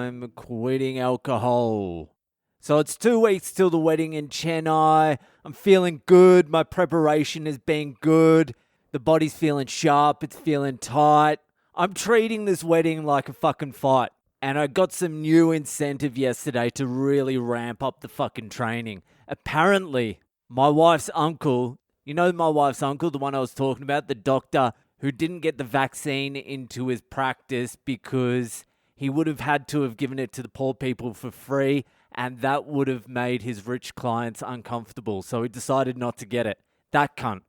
I'm quitting alcohol. So it's 2 weeks till the wedding in Chennai. I'm feeling good. My preparation has been good. The body's feeling sharp. It's feeling tight. I'm treating this wedding like a fucking fight. And I got some new incentive yesterday to really ramp up the fucking training. Apparently, my wife's uncle, you know my wife's uncle, the one I was talking about, the doctor who didn't get the vaccine into his practice because he would have had to have given it to the poor people for free, and that would have made his rich clients uncomfortable. So he decided not to get it. That cunt.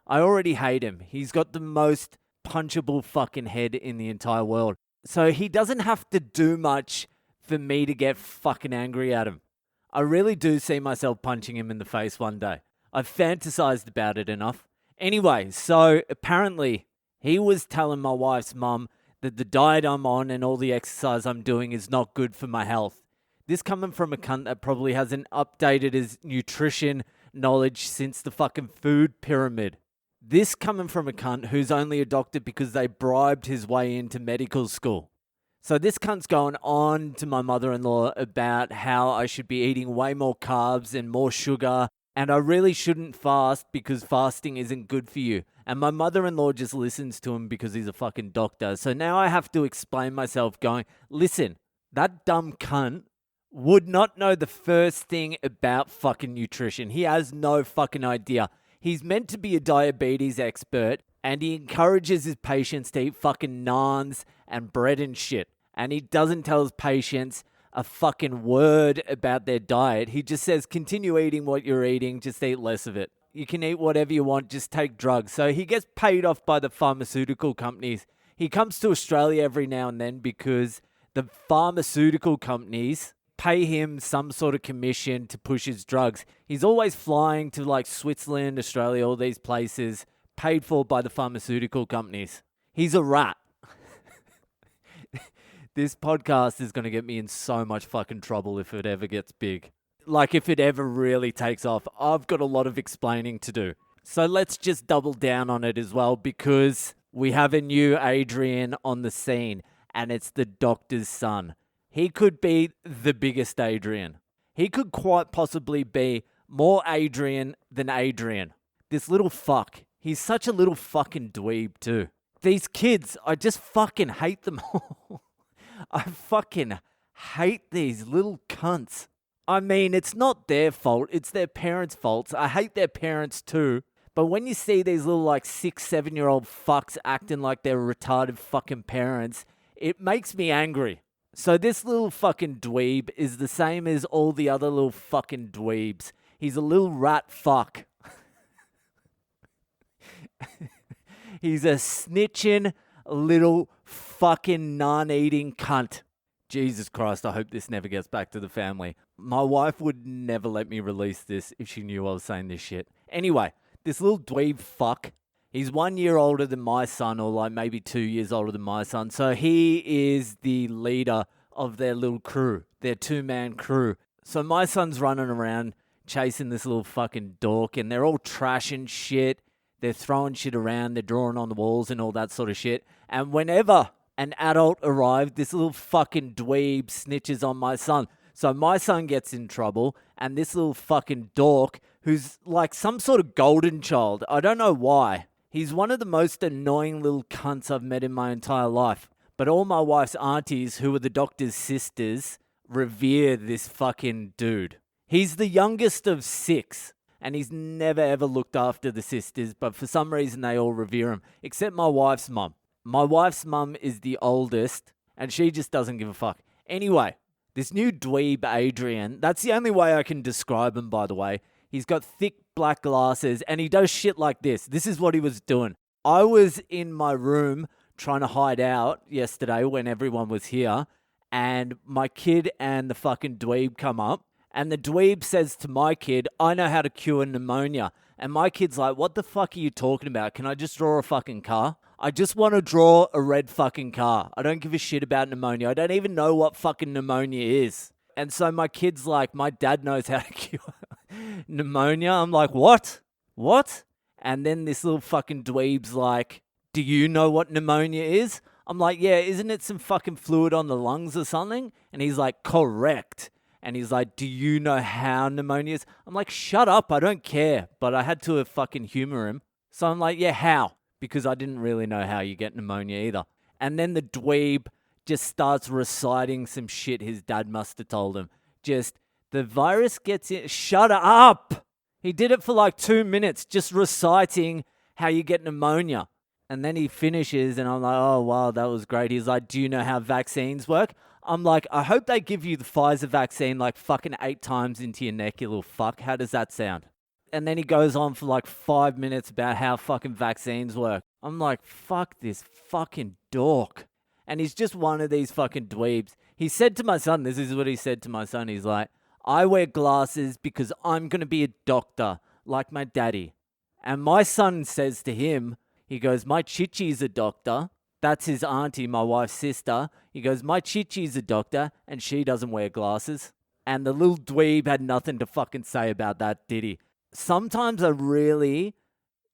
I already hate him. He's got the most punchable fucking head in the entire world. So he doesn't have to do much for me to get fucking angry at him. I really do see myself punching him in the face one day. I've fantasized about it enough. Anyway, so apparently he was telling my wife's mum that the diet I'm on and all the exercise I'm doing is not good for my health. This coming from a cunt that probably hasn't updated his nutrition knowledge since the fucking food pyramid. This coming from a cunt who's only a doctor because they bribed his way into medical school. So this cunt's going on to my mother-in-law about how I should be eating way more carbs and more sugar, and I really shouldn't fast because fasting isn't good for you. And my mother-in-law just listens to him because he's a fucking doctor. So now I have to explain myself going, listen, that dumb cunt would not know the first thing about fucking nutrition. He has no fucking idea. He's meant to be a diabetes expert, and he encourages his patients to eat fucking naans and bread and shit. And he doesn't tell his patients a fucking word about their diet. He just says, continue eating what you're eating, just eat less of it. You can eat whatever you want, just take drugs. So he gets paid off by the pharmaceutical companies. He comes to Australia every now and then because the pharmaceutical companies pay him some sort of commission to push his drugs. He's always flying to like Switzerland, Australia, all these places, paid for by the pharmaceutical companies. He's a rat. This podcast is going to get me in so much fucking trouble if it ever gets big. Like if it ever really takes off. I've got a lot of explaining to do. So let's just double down on it as well, because we have a new Adrian on the scene, and it's the doctor's son. He could be the biggest Adrian. He could quite possibly be more Adrian than Adrian. This little fuck. He's such a little fucking dweeb too. These kids, I just fucking hate them all. I fucking hate these little cunts. I mean, it's not their fault. It's their parents' faults. I hate their parents too. But when you see these little like 6-7-year-old fucks acting like they're retarded fucking parents, it makes me angry. So this little fucking dweeb is the same as all the other little fucking dweebs. He's a little rat fuck. He's a snitching little fucking naan-eating cunt. Jesus Christ, I hope this never gets back to the family. My wife would never let me release this if she knew I was saying this shit. Anyway, this little dweeb fuck, he's 1 year older than my son, or like maybe 2 years older than my son. So he is the leader of their little crew, their 2-man crew. So my son's running around chasing this little fucking dork, and they're all trashing shit. They're throwing shit around. They're drawing on the walls and all that sort of shit. And whenever an adult arrives, this little fucking dweeb snitches on my son. So my son gets in trouble, and this little fucking dork, who's like some sort of golden child, I don't know why. He's one of the most annoying little cunts I've met in my entire life. But all my wife's aunties, who are the doctor's sisters, revere this fucking dude. He's the youngest of 6. And he's never ever looked after the sisters, but for some reason they all revere him, except my wife's mum. My wife's mum is the oldest, and she just doesn't give a fuck. Anyway, this new dweeb Adrian, that's the only way I can describe him, by the way. He's got thick black glasses, and he does shit like this. This is what he was doing. I was in my room trying to hide out yesterday when everyone was here, and my kid and the fucking dweeb come up. And the dweeb says to my kid, I know how to cure pneumonia. And my kid's like, what the fuck are you talking about? Can I just draw a fucking car? I just want to draw a red fucking car. I don't give a shit about pneumonia. I don't even know what fucking pneumonia is. And so my kid's like, my dad knows how to cure pneumonia. I'm like, what? What? And then this little fucking dweeb's like, do you know what pneumonia is? I'm like, yeah, isn't it some fucking fluid on the lungs or something? And he's like, correct. And he's like, do you know how pneumonia is? I'm like, shut up, I don't care. But I had to fucking humor him. So I'm like, yeah, how? Because I didn't really know how you get pneumonia either. And then the dweeb just starts reciting some shit his dad must have told him. Just, the virus gets in. Shut up! He did it for like 2 minutes, just reciting how you get pneumonia. And then he finishes, and I'm like, oh, wow, that was great. He's like, do you know how vaccines work? I'm like, I hope they give you the Pfizer vaccine like fucking 8 times into your neck, you little fuck. How does that sound? And then he goes on for like 5 minutes about how fucking vaccines work. I'm like, fuck this fucking dork. And he's just one of these fucking dweebs. He said to my son, this is what he said to my son. He's like, I wear glasses because I'm going to be a doctor like my daddy. And my son says to him, he goes, my chichi's a doctor. That's his auntie, my wife's sister. He goes, my chichi's a doctor and she doesn't wear glasses. And the little dweeb had nothing to fucking say about that, did he? Sometimes I really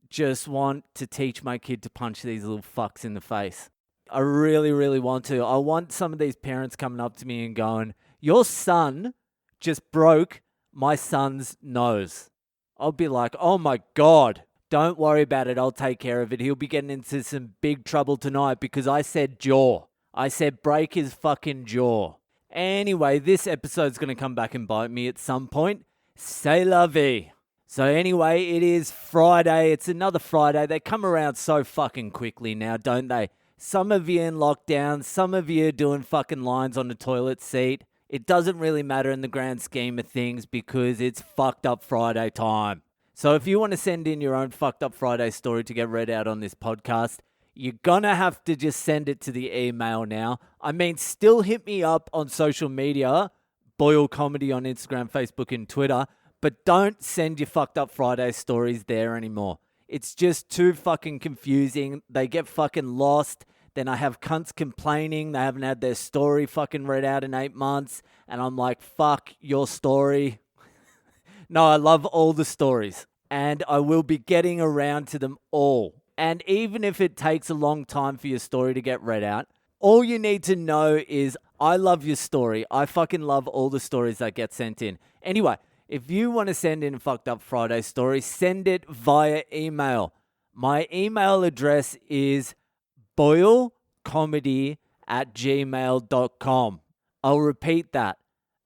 just want to teach my kid to punch these little fucks in the face. I really, really want to. I want some of these parents coming up to me and going, your son just broke my son's nose. I'll be like, oh my God, don't worry about it. I'll take care of it. He'll be getting into some big trouble tonight because I said jaw. I said break his fucking jaw. Anyway, this episode's going to come back and bite me at some point. C'est la vie. So anyway, it is Friday. It's another Friday. They come around so fucking quickly now, don't they? Some of you in lockdown, some of you doing fucking lines on the toilet seat. It doesn't really matter in the grand scheme of things because it's fucked up Friday time. So if you want to send in your own fucked up Friday story to get read out on this podcast, you're gonna have to just send it to the email now. I mean, still hit me up on social media, Boyle Comedy on Instagram, Facebook, and Twitter, but don't send your fucked up Friday stories there anymore. It's just too fucking confusing. They get fucking lost. Then I have cunts complaining they haven't had their story fucking read out in 8 months. And I'm like, fuck your story. No, I love all the stories. And I will be getting around to them all. And even if it takes a long time for your story to get read out, all you need to know is I love your story. I fucking love all the stories that get sent in. Anyway, if you want to send in a fucked up Friday story, send it via email. My email address is boylecomedy@gmail.com. I'll repeat that.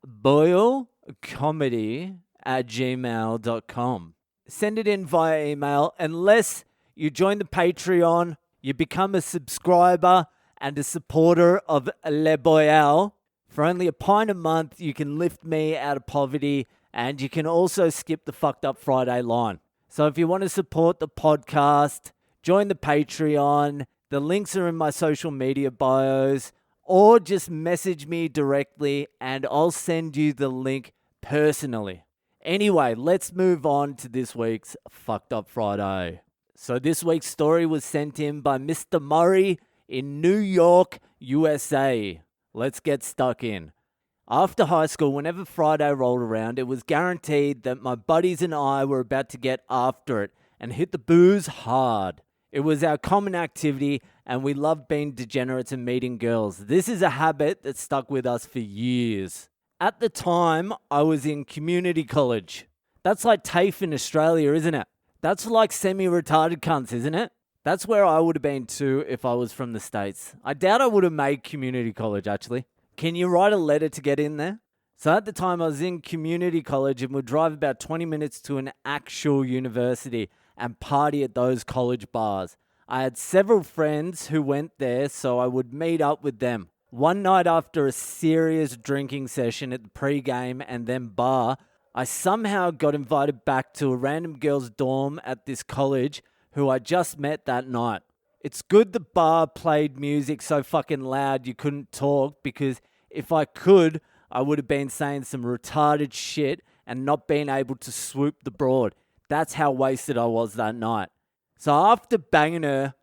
boylecomedy@gmail.com. Send it in via email unless you join the Patreon, you become a subscriber and a supporter of Le Boyle. For only £1 a month, you can lift me out of poverty and you can also skip the fucked up Friday line. So if you want to support the podcast, join the Patreon. The links are in my social media bios, or just message me directly and I'll send you the link personally. Anyway, let's move on to this week's Fucked Up Friday. So this week's story was sent in by Mr. Murray in New York, USA. Let's get stuck in. After high school, whenever Friday rolled around, it was guaranteed that my buddies and I were about to get after it and hit the booze hard. It was our common activity and we loved being degenerates and meeting girls. This is a habit that stuck with us for years. At the time, I was in community college. That's like TAFE in Australia, isn't it? That's like semi-retarded cunts, isn't it? That's where I would have been too if I was from the States. I doubt I would have made community college, actually. Can you write a letter to get in there? So at the time, I was in community college and would drive about 20 minutes to an actual university and party at those college bars. I had several friends who went there, so I would meet up with them. One night after a serious drinking session at the pre-game and then bar, I somehow got invited back to a random girl's dorm at this college who I just met that night. It's good the bar played music so fucking loud you couldn't talk, because if I could, I would have been saying some retarded shit and not being able to swoop the broad. That's how wasted I was that night. So after banging her,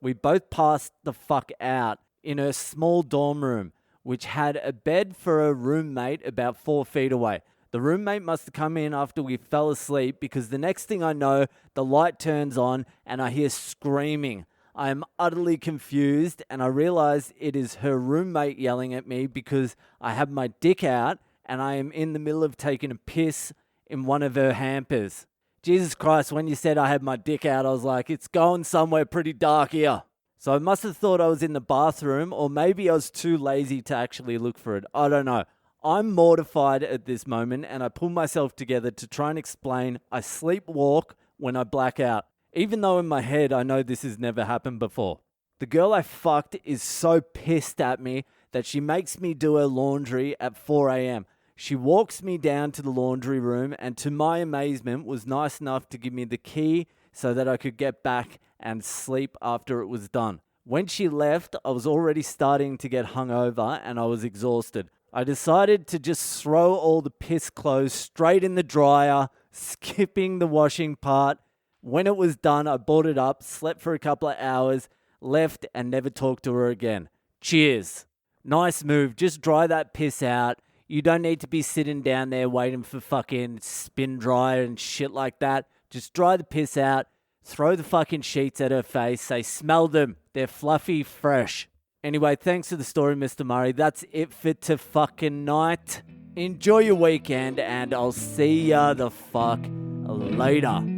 we both passed the fuck out in her small dorm room, which had a bed for a roommate about 4 feet away. The roommate must have come in after we fell asleep because the next thing I know, the light turns on and I hear screaming. I am utterly confused and I realize it is her roommate yelling at me because I have my dick out and I am in the middle of taking a piss in one of her hampers. Jesus Christ, when you said I had my dick out, I was like, it's going somewhere pretty dark here. So I must have thought I was in the bathroom, or maybe I was too lazy to actually look for it. I don't know. I'm mortified at this moment and I pull myself together to try and explain I sleepwalk when I black out, even though in my head I know this has never happened before. The girl I fucked is so pissed at me that she makes me do her laundry at 4 a.m. She walks me down to the laundry room and to my amazement was nice enough to give me the key so that I could get back and sleep after it was done. When she left, I was already starting to get hungover and I was exhausted. I decided to just throw all the piss clothes straight in the dryer, skipping the washing part. When it was done, I brought it up, slept for a couple of hours, left and never talked to her again. Cheers. Nice move. Just dry that piss out. You don't need to be sitting down there waiting for fucking spin dryer and shit like that. Just dry the piss out, throw the fucking sheets at her face, say, smell them. They're fluffy, fresh. Anyway, thanks for the story, Mr. Murray. That's it for tonight. Enjoy your weekend, and I'll see ya the fuck later.